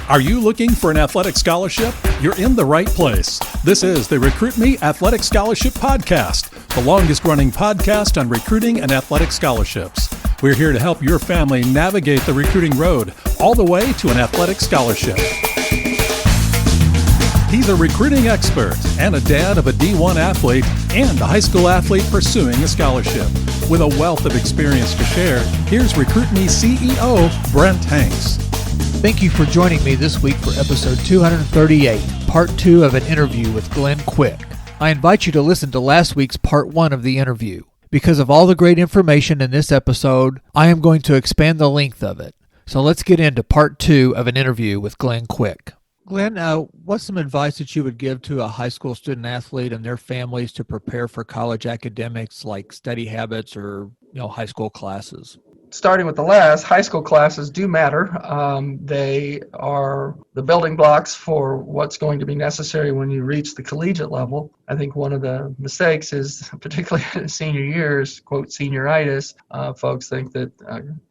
Are you looking for an athletic scholarship? You're in the right place. This is the Recruit Me Athletic Scholarship Podcast, the longest running podcast on recruiting and athletic scholarships. We're here to help your family navigate the recruiting road all the way to an athletic scholarship. He's a recruiting expert and a dad of a D1 athlete and a high school athlete pursuing a scholarship. With a wealth of experience to share, here's Recruit Me CEO, Brent Hanks. Thank you for joining me this week for episode 238, part 2 of an interview with Glenn Quick. I invite you to listen to last week's part 1 of the interview. Because of all the great information in this episode, I am going to expand the length of it. So let's get into part 2 of an interview with Glenn Quick. Glenn, what's some advice that you would give to a high school student athlete and their families to prepare for college academics like study habits or high school classes? Starting with the last, high school classes do matter. They are the building blocks for what's going to be necessary when you reach the collegiate level. I think one of the mistakes is, particularly in senior years, quote, senioritis. Folks think that,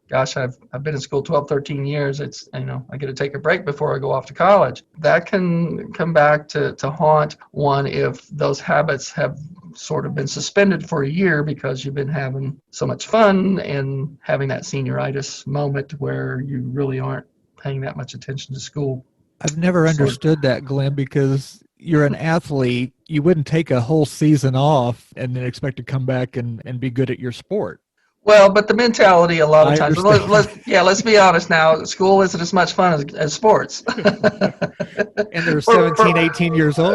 gosh, I've been in school 12, 13 years. It's, I get to take a break before I go off to college. That can come back to haunt one if those habits have sort of been suspended for a year because you've been having so much fun and having that senioritis moment where you really aren't paying that much attention to school. I've never understood that, Glenn, because you're an athlete. You wouldn't take a whole season off and then expect to come back and be good at your sport. Well, but the mentality a lot of times, let's be honest now, school isn't as much fun as sports. And they're 17, 18 years old.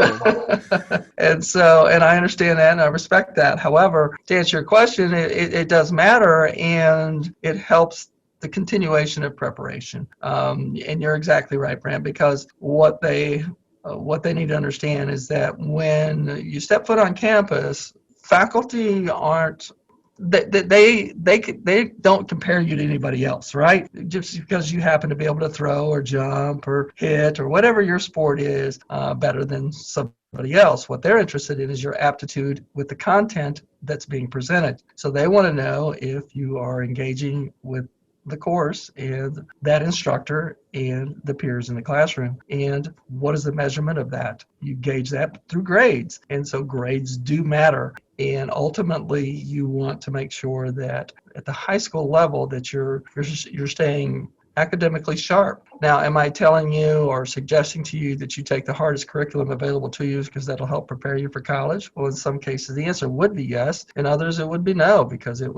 And I understand that and I respect that. However, to answer your question, it does matter and it helps the continuation of preparation. And you're exactly right, Brent, because what they need to understand is that when you step foot on campus, faculty aren't They don't compare you to anybody else, right? Just because you happen to be able to throw or jump or hit or whatever your sport is better than somebody else. What they're interested in is your aptitude with the content that's being presented. So they want to know if you are engaging with the course and that instructor and the peers in the classroom. And what is the measurement of that? You gauge that through grades. And so grades do matter. And ultimately, you want to make sure that at the high school level that you're staying academically sharp. Now, am I telling you or suggesting to you that you take the hardest curriculum available to you because that'll help prepare you for college? Well, in some cases, the answer would be yes. In others, it would be no, because it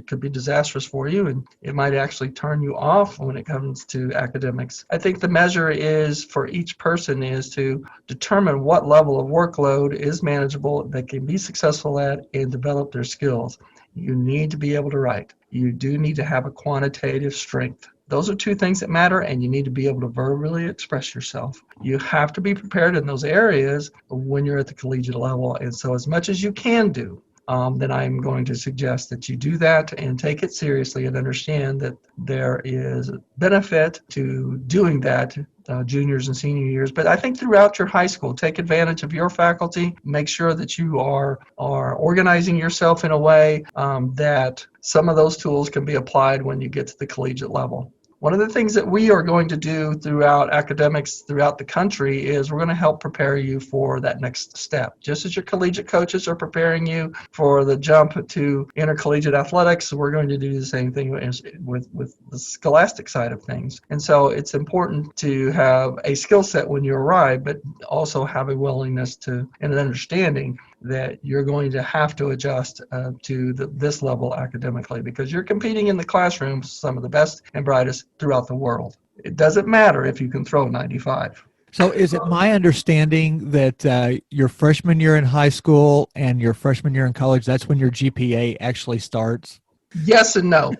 could be disastrous for you and it might actually turn you off when it comes to academics. I think the measure is for each person is to determine what level of workload is manageable that can be successful at and develop their skills. You need to be able to write. You do need to have a quantitative strength. Those are two things that matter, and you need to be able to verbally express yourself. You have to be prepared in those areas when you're at the collegiate level. And so as much as you can do, then I'm going to suggest that you do that and take it seriously and understand that there is benefit to doing that juniors and senior years. But I think throughout your high school, take advantage of your faculty. Make sure that you are organizing yourself in a way that some of those tools can be applied when you get to the collegiate level. One of the things that we are going to do throughout academics throughout the country is we're going to help prepare you for that next step. Just as your collegiate coaches are preparing you for the jump to intercollegiate athletics, we're going to do the same thing with the scholastic side of things. And so it's important to have a skill set when you arrive, but also have a willingness to and an understanding that you're going to have to adjust to this level academically because you're competing in the classroom, some of the best and brightest throughout the world. It doesn't matter if you can throw 95. So is it my understanding that your freshman year in high school and your freshman year in college, that's when your GPA actually starts? Yes and no.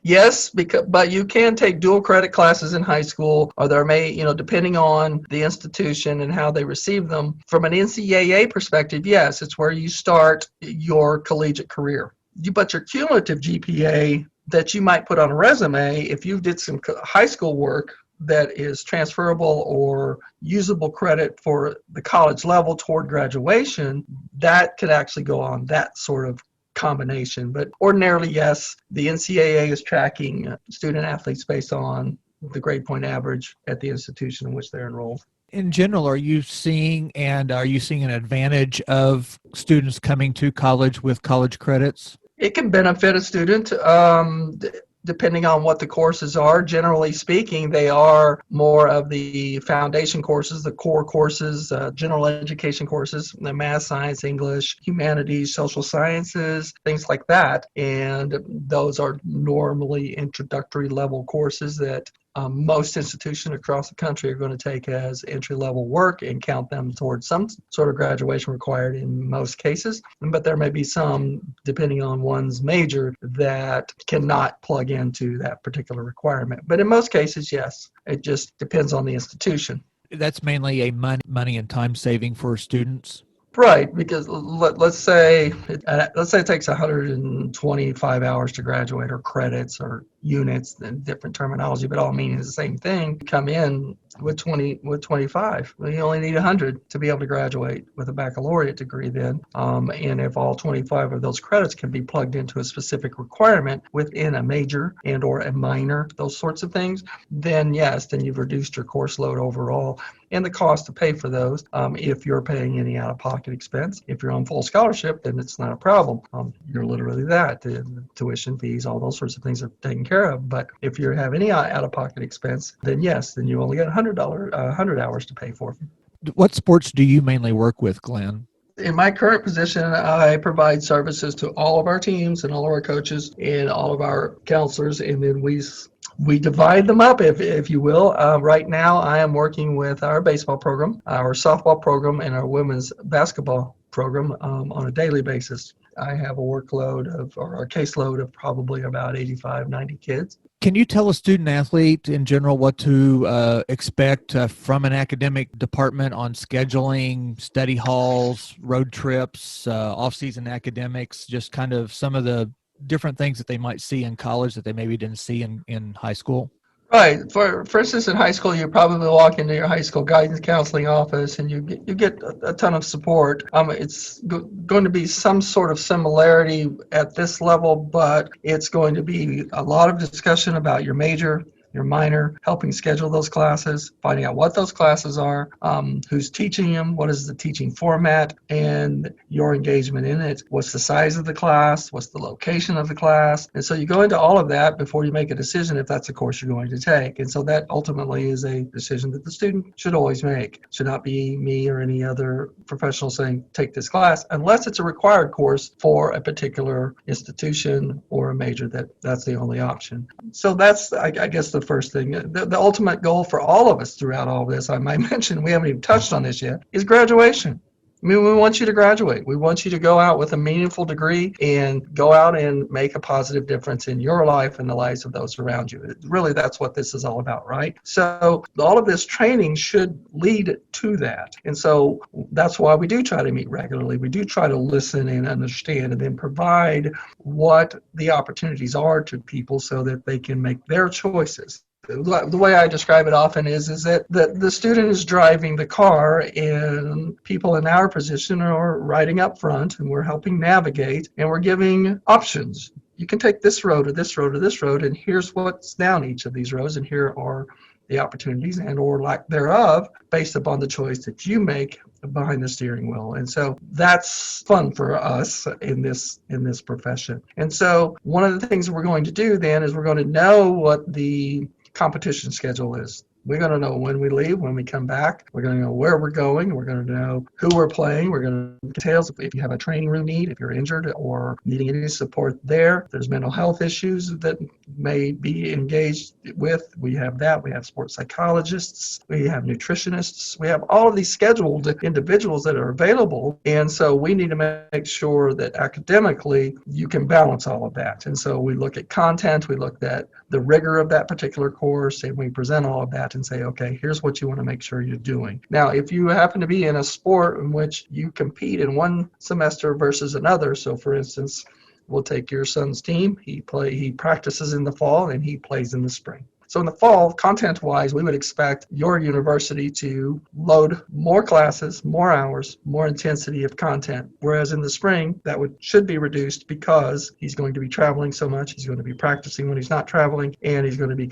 Yes, but you can take dual credit classes in high school, or there may, depending on the institution and how they receive them. From an NCAA perspective, yes, it's where you start your collegiate career. But your cumulative GPA that you might put on a resume, if you did some high school work that is transferable or usable credit for the college level toward graduation, that could actually go on that sort of combination. But ordinarily, yes, the NCAA is tracking student athletes based on the grade point average at the institution in which they're enrolled. In general, are you seeing an advantage of students coming to college with college credits? It can benefit a student depending on what the courses are. Generally speaking, they are more of the foundation courses, the core courses, general education courses, the math, science, English, humanities, social sciences, things like that. And those are normally introductory level courses that most institutions across the country are going to take as entry-level work and count them towards some sort of graduation required in most cases. But there may be some, depending on one's major, that cannot plug into that particular requirement. But in most cases, yes, it just depends on the institution. That's mainly a money and time saving for students. Right, because let's say it takes 125 hours to graduate, or credits, or units, and different terminology, but all meaning the same thing. Come in with 25. Well, you only need 100 to be able to graduate with a baccalaureate degree then. And if all 25 of those credits can be plugged into a specific requirement within a major and or a minor, those sorts of things, then yes, then you've reduced your course load overall and the cost to pay for those. If you're paying any out-of-pocket expense, if you're on full scholarship, then it's not a problem. You're literally that. The tuition fees, all those sorts of things are taken care of. But if you have any out-of-pocket expense, then yes, then you only get $100 hours to pay for. What sports do you mainly work with, Glenn? In my current position, I provide services to all of our teams and all of our coaches and all of our counselors, and then we divide them up, if you will. Right now, I am working with our baseball program, our softball program, and our women's basketball program on a daily basis. I have a caseload of probably about 85, 90 kids. Can you tell a student athlete in general what to expect from an academic department on scheduling, study halls, road trips, off-season academics, just kind of some of the different things that they might see in college that they maybe didn't see in high school? Right. For instance, in high school, you probably walk into your high school guidance counseling office and you get a ton of support. It's going to be some sort of similarity at this level, but it's going to be a lot of discussion about your major, your minor, helping schedule those classes, finding out what those classes are, who's teaching them, what is the teaching format, and your engagement in it. What's the size of the class? What's the location of the class? And so you go into all of that before you make a decision if that's the course you're going to take. And so that ultimately is a decision that the student should always make. It should not be me or any other professional saying, take this class, unless it's a required course for a particular institution or a major that's the only option. So that's, I guess, the first thing. The ultimate goal for all of us throughout all of this, I might mention, we haven't even touched on this yet, is graduation. I mean, we want you to graduate. We want you to go out with a meaningful degree and go out and make a positive difference in your life and the lives of those around you. Really, that's what this is all about, right? So all of this training should lead to that. And so that's why we do try to meet regularly. We do try to listen and understand and then provide what the opportunities are to people so that they can make their choices. The way I describe it often is that the student is driving the car and people in our position are riding up front and we're helping navigate and we're giving options. You can take this road or this road or this road, and here's what's down each of these roads, and here are the opportunities and or lack thereof based upon the choice that you make behind the steering wheel. And so that's fun for us in this profession. And so one of the things we're going to do then is we're going to know what the competition schedule is. We're going to know when we leave, when we come back. We're going to know where we're going. We're going to know who we're playing. We're going to details if you have a training room need, if you're injured or needing any support there. If there's mental health issues that may be engaged with, we have that. We have sports psychologists. We have nutritionists. We have all of these scheduled individuals that are available. And so we need to make sure that academically you can balance all of that. And so we look at content. We look at the rigor of that particular course, and we present all of that and say, okay, here's what you want to make sure you're doing. Now, if you happen to be in a sport in which you compete in one semester versus another, so for instance, we'll take your son's team, he practices in the fall and he plays in the spring. So in the fall, content-wise, we would expect your university to load more classes, more hours, more intensity of content. Whereas in the spring, that should be reduced because he's going to be traveling so much, he's going to be practicing when he's not traveling, and he's going to be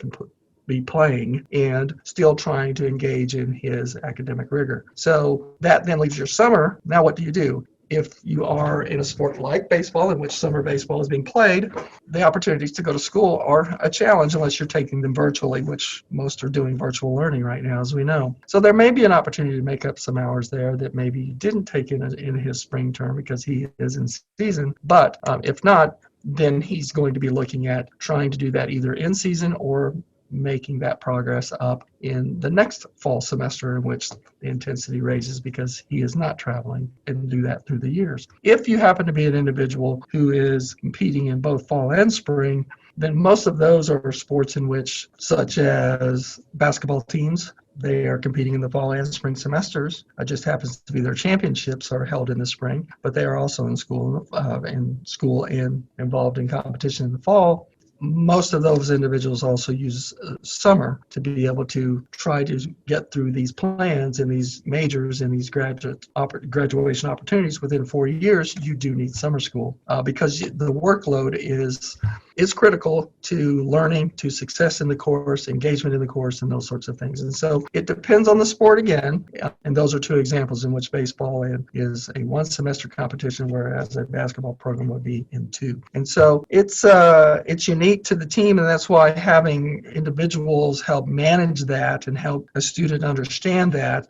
be playing and still trying to engage in his academic rigor. So that then leaves your summer. Now what do you do? If you are in a sport like baseball, in which summer baseball is being played, the opportunities to go to school are a challenge unless you're taking them virtually, which most are doing virtual learning right now, as we know. So there may be an opportunity to make up some hours there that maybe he didn't take in his spring term because he is in season. But if not, then he's going to be looking at trying to do that either in season or making that progress up in the next fall semester, in which the intensity raises because he is not traveling, and do that through the years. If you happen to be an individual who is competing in both fall and spring, then most of those are sports in which, such as basketball teams, they are competing in the fall and spring semesters. It just happens to be their championships are held in the spring, but they are also in school and involved in competition in the fall. Most of those individuals also use summer to be able to try to get through these plans and these majors and these graduation opportunities within 4 years. You do need summer school because the workload is critical to learning, to success in the course, engagement in the course, and those sorts of things. And so it depends on the sport again. And those are two examples in which baseball is a one semester competition, whereas a basketball program would be in 2. And so it's unique to the team, and that's why having individuals help manage that and help a student understand that,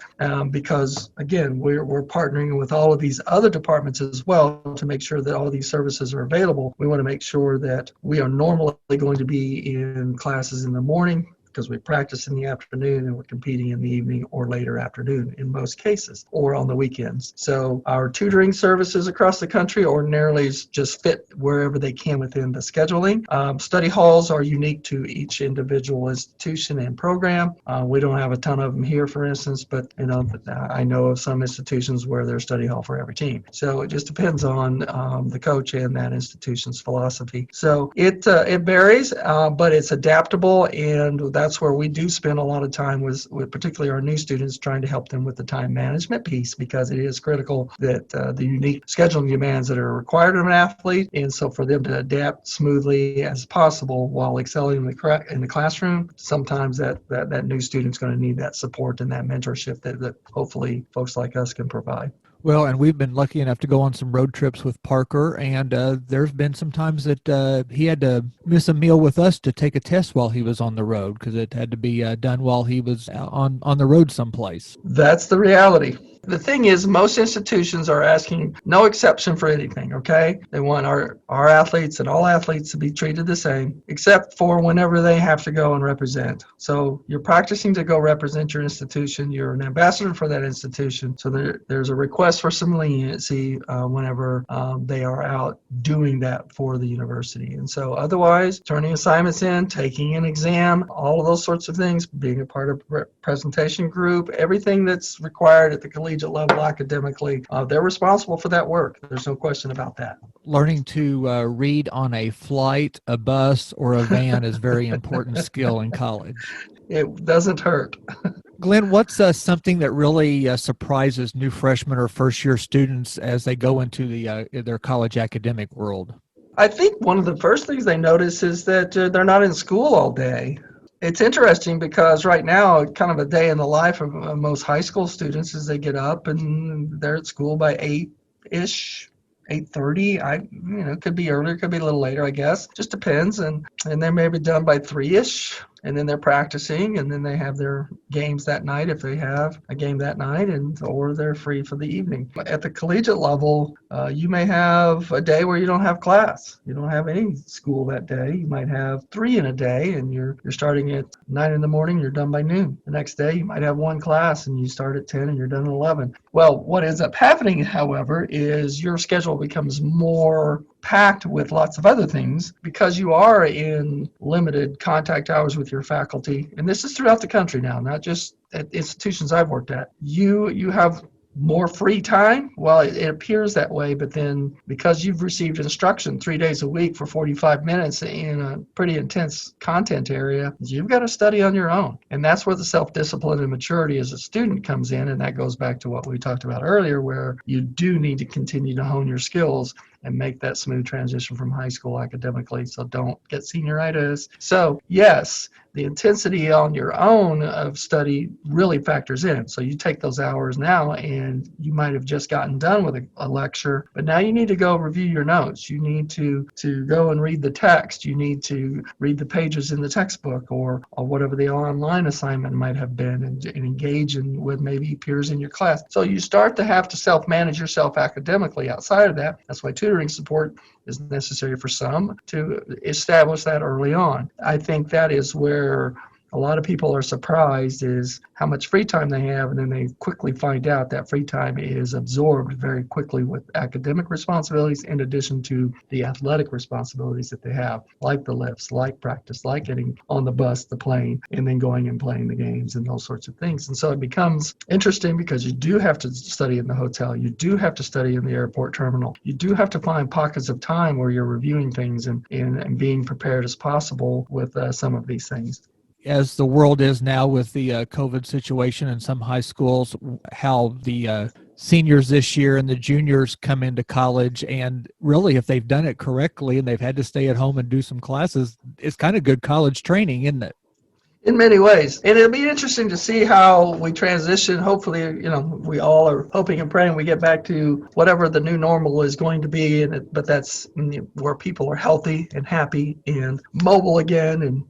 because again, we're partnering with all of these other departments as well to make sure that all of these services are available. We want to make sure that we are normally going to be in classes in the morning, because we practice in the afternoon and we're competing in the evening or later afternoon in most cases, or on the weekends. So our tutoring services across the country ordinarily just fit wherever they can within the scheduling. Study halls are unique to each individual institution and program. We don't have a ton of them here, for instance, but I know of some institutions where there's study hall for every team. So it just depends on the coach and that institution's philosophy. So it varies, but it's adaptable, and that's where we do spend a lot of time with particularly our new students, trying to help them with the time management piece, because it is critical that the unique scheduling demands that are required of an athlete, and so for them to adapt smoothly as possible while excelling in the classroom, sometimes that new student's going to need that support and that mentorship that hopefully folks like us can provide. Well, and we've been lucky enough to go on some road trips with Parker, and there's been some times that he had to miss a meal with us to take a test while he was on the road, because it had to be done while he was on the road someplace. That's the reality. The thing is, most institutions are asking no exception for anything, okay? They want our athletes and all athletes to be treated the same, except for whenever they have to go and represent. So you're practicing to go represent your institution. You're an ambassador for that institution. So there's a request for some leniency whenever they are out doing that for the university. And so otherwise, turning assignments in, taking an exam, all of those sorts of things, being a part of a presentation group, everything that's required at the collegiate level academically, they're responsible for that work. There's no question about that. Learning to read on a flight, a bus, or a van is a very important skill in college. It doesn't hurt. Glenn, what's something that really surprises new freshmen or first-year students as they go into their college academic world? I think one of the first things they notice is that they're not in school all day. It's interesting because right now, kind of a day in the life of most high school students is they get up and they're at school by 8-ish, 8:30. It could be earlier, could be a little later, I guess. Just depends. And they may be done by 3-ish. And then they're practicing, and then they have their games that night if they have a game that night, or they're free for the evening. At the collegiate level, you may have a day where you don't have class. You don't have any school that day. You might have 3 in a day, and you're starting at 9 in the morning, you're done by noon. The next day, you might have 1 class, and you start at 10, and you're done at 11. Well, what ends up happening, however, is your schedule becomes more packed with lots of other things because you are in limited contact hours with your faculty. And this is throughout the country now, not just at institutions I've worked at. You have more free time. Well, it appears that way, but then because you've received instruction 3 days a week for 45 minutes in a pretty intense content area, you've got to study on your own. And that's where the self-discipline and maturity as a student comes in. And that goes back to what we talked about earlier, where you do need to continue to hone your skills and make that smooth transition from high school academically, so don't get senioritis. So yes, the intensity on your own of study really factors in. So you take those hours now, and you might have just gotten done with a lecture, but now you need to go review your notes. You need to go and read the text. You need to read the pages in the textbook, or whatever the online assignment might have been, and engage with maybe peers in your class. So you start to have to self-manage yourself academically outside of that. That's why tutoring support is necessary for some, to establish that early on. I think that is where a lot of people are surprised, is how much free time they have, and then they quickly find out that free time is absorbed very quickly with academic responsibilities in addition to the athletic responsibilities that they have, like the lifts, like practice, like getting on the bus, the plane, and then going and playing the games and those sorts of things. And so it becomes interesting because you do have to study in the hotel, you do have to study in the airport terminal, you do have to find pockets of time where you're reviewing things and being prepared as possible with some of these things. As the world is now with the COVID situation in some high schools, how the seniors this year and the juniors come into college, and really if they've done it correctly and they've had to stay at home and do some classes, it's kind of good college training, isn't it? In many ways. And it'll be interesting to see how we transition. Hopefully, we all are hoping and praying we get back to whatever the new normal is going to be, but that's where people are healthy and happy and mobile again. And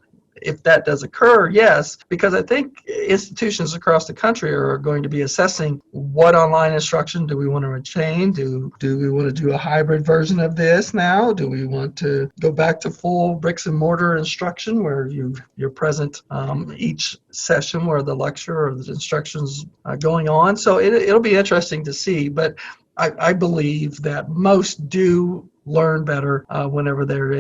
if that does occur, yes, because I think institutions across the country are going to be assessing what online instruction do we want to retain? Do we want to do a hybrid version of this now? Do we want to go back to full bricks and mortar instruction where you're present each session where the lecture or the instruction's going on? So it'll be interesting to see, but I believe that most do learn better whenever they're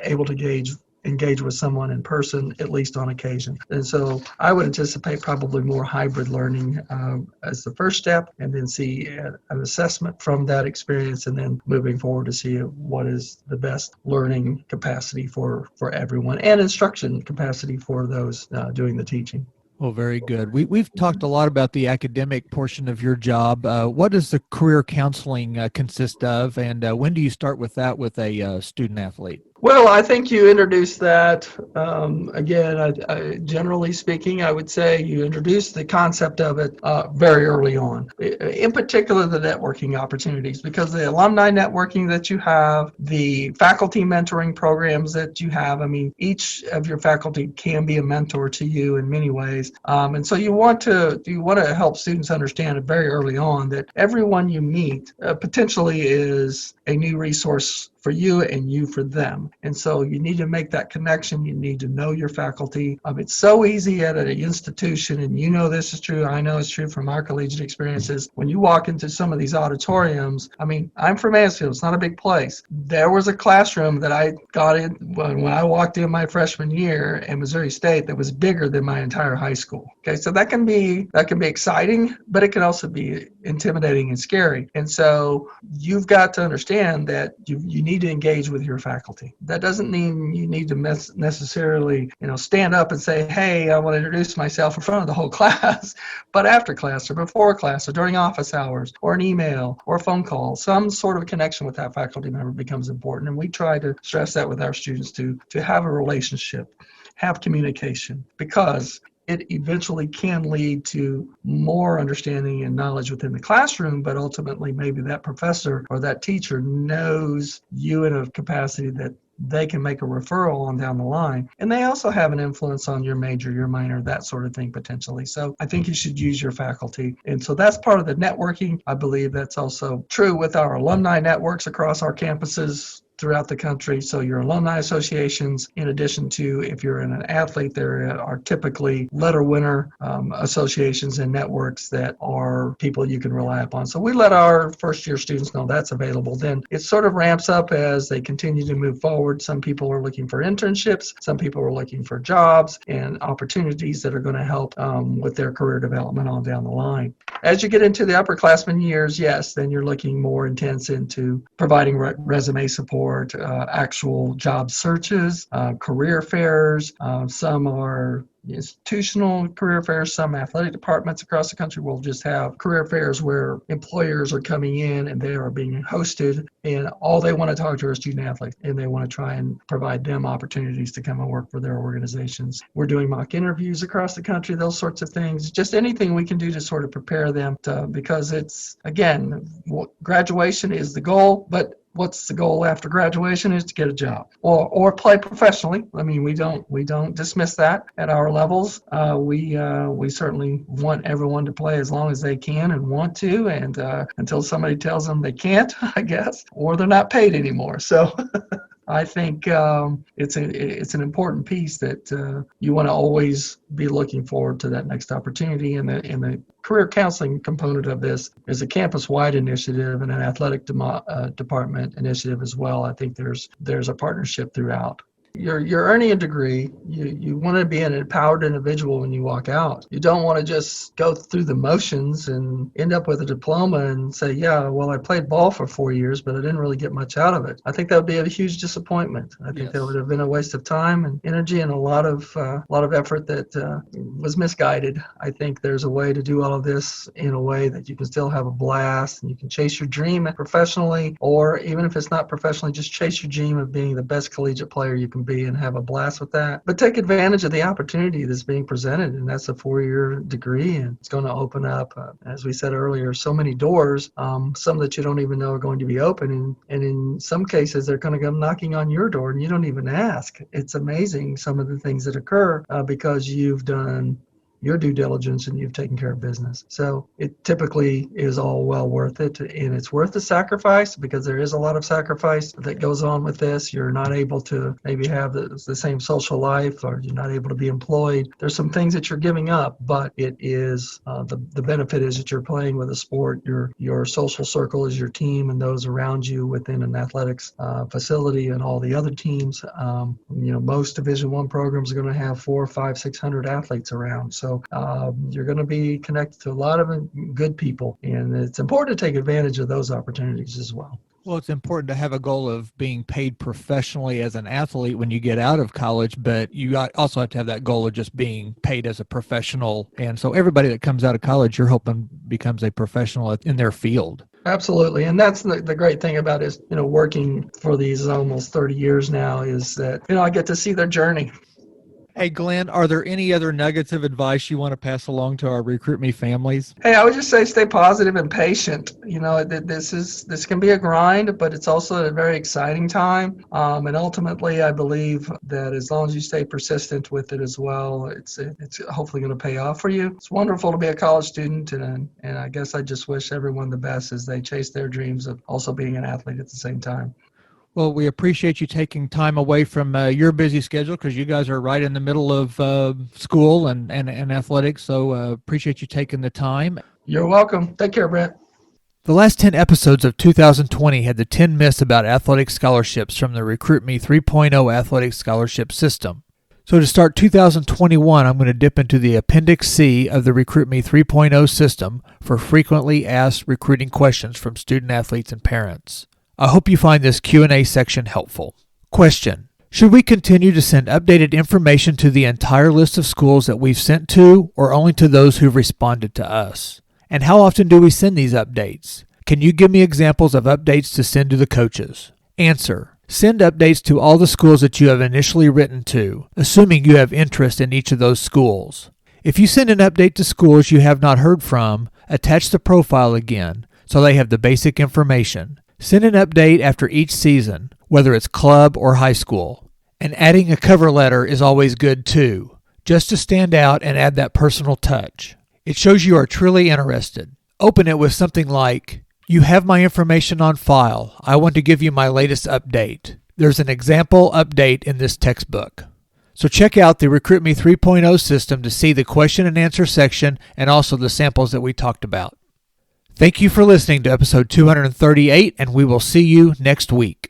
able to engage with someone in person, at least on occasion. And so I would anticipate probably more hybrid learning as the first step, and then see an assessment from that experience, and then moving forward to see what is the best learning capacity for everyone, and instruction capacity for those doing the teaching. Well, very good. We've talked a lot about the academic portion of your job. What does the career counseling consist of, and when do you start with that with a student athlete? Well, I think you introduced that. Again, generally speaking, I would say you introduced the concept of it very early on. In particular, the networking opportunities, because the alumni networking that you have, the faculty mentoring programs that you have, each of your faculty can be a mentor to you in many ways. And so you want to help students understand very early on that everyone you meet potentially is a new resource for you and you for them. And so you need to make that connection. You need to know your faculty. It's so easy at an institution, and this is true, I know it's true from our collegiate experiences. When you walk into some of these auditoriums, I'm from Mansfield, it's not a big place. There was a classroom that I got in when I walked in my freshman year in Missouri State that was bigger than my entire high school. Okay, so that can be exciting, but it can also be intimidating and scary. And so you've got to understand that you need to engage with your faculty. That doesn't mean you need to necessarily, stand up and say, hey, I want to introduce myself in front of the whole class, but after class or before class or during office hours or an email or a phone call, some sort of connection with that faculty member becomes important. And we try to stress that with our students to have a relationship, have communication, because it eventually can lead to more understanding and knowledge within the classroom, but ultimately maybe that professor or that teacher knows you in a capacity that they can make a referral on down the line. And they also have an influence on your major, your minor, that sort of thing potentially. So I think you should use your faculty. And so that's part of the networking. I believe that's also true with our alumni networks across our campuses throughout the country. So your alumni associations, in addition to if you're an athlete, there are typically letter winner associations and networks that are people you can rely upon. So we let our first year students know that's available. Then it sort of ramps up as they continue to move forward. Some people are looking for internships. Some people are looking for jobs and opportunities that are going to help with their career development on down the line. As you get into the upperclassmen years, yes, then you're looking more intense into providing resume support, support actual job searches, career fairs. Some are institutional career fairs. Some athletic departments across the country will just have career fairs where employers are coming in and they are being hosted, and all they want to talk to are student athletes, and they want to try and provide them opportunities to come and work for their organizations. We're doing mock interviews across the country, those sorts of things, just anything we can do to sort of prepare them because it's, again, graduation is the goal, but what's the goal after graduation is to get a job or play professionally. I mean, we don't dismiss that at our levels. We certainly want everyone to play as long as they can and want to, and until somebody tells them they can't, I guess, or they're not paid anymore. So I think it's an important piece that you want to always be looking forward to that next opportunity. And the career counseling component of this is a campus-wide initiative and an athletic department initiative as well. I think there's a partnership throughout. You're earning a degree. You want to be an empowered individual when you walk out. You don't want to just go through the motions and end up with a diploma and say, yeah, well, I played ball for 4 years, but I didn't really get much out of it. I think that would be a huge disappointment. I think that would have been a waste of time and energy and a lot of effort that was misguided. I think there's a way to do all of this in a way that you can still have a blast and you can chase your dream professionally, or even if it's not professionally, just chase your dream of being the best collegiate player you can be and have a blast with that. But take advantage of the opportunity that's being presented, and that's a 4-year degree, and it's going to open up, as we said earlier, so many doors, some that you don't even know are going to be open, and in some cases they're going to come knocking on your door and you don't even ask. It's amazing some of the things that occur because you've done your due diligence and you've taken care of business. So it typically is all well worth it, and it's worth the sacrifice because there is a lot of sacrifice that goes on with this. You're not able to maybe have the same social life, or you're not able to be employed. There's some things that you're giving up, but it is the benefit is that you're playing with a sport. Your social circle is your team and those around you within an athletics facility and all the other teams. Most Division I programs are going to have 400, 500, 600 athletes around. So you're going to be connected to a lot of good people, and it's important to take advantage of those opportunities as well. Well, it's important to have a goal of being paid professionally as an athlete when you get out of college, but you also have to have that goal of just being paid as a professional. And so everybody that comes out of college, you're hoping becomes a professional in their field. Absolutely. And that's the great thing about is, working for these almost 30 years now is that, I get to see their journey. Hey, Glenn, are there any other nuggets of advice you want to pass along to our Recruit Me families? Hey, I would just say stay positive and patient. This can be a grind, but it's also a very exciting time. And ultimately, I believe that as long as you stay persistent with it as well, it's hopefully going to pay off for you. It's wonderful to be a college student, and I guess I just wish everyone the best as they chase their dreams of also being an athlete at the same time. Well, we appreciate you taking time away from your busy schedule because you guys are right in the middle of school and athletics. So appreciate you taking the time. You're welcome. Take care, Brent. The last 10 episodes of 2020 had the 10 myths about athletic scholarships from the Recruit Me 3.0 athletic scholarship system. So to start 2021, I'm going to dip into the Appendix C of the Recruit Me 3.0 system for frequently asked recruiting questions from student athletes and parents. I hope you find this Q&A section helpful. Question: should we continue to send updated information to the entire list of schools that we've sent to, or only to those who've responded to us? And how often do we send these updates? Can you give me examples of updates to send to the coaches? Answer: send updates to all the schools that you have initially written to, assuming you have interest in each of those schools. If you send an update to schools you have not heard from, attach the profile again so they have the basic information. Send an update after each season, whether it's club or high school. And adding a cover letter is always good too, just to stand out and add that personal touch. It shows you are truly interested. Open it with something like, "You have my information on file. I want to give you my latest update. There's an example update in this textbook." So check out the Recruit Me 3.0 system to see the question and answer section and also the samples that we talked about. Thank you for listening to episode 238, and we will see you next week.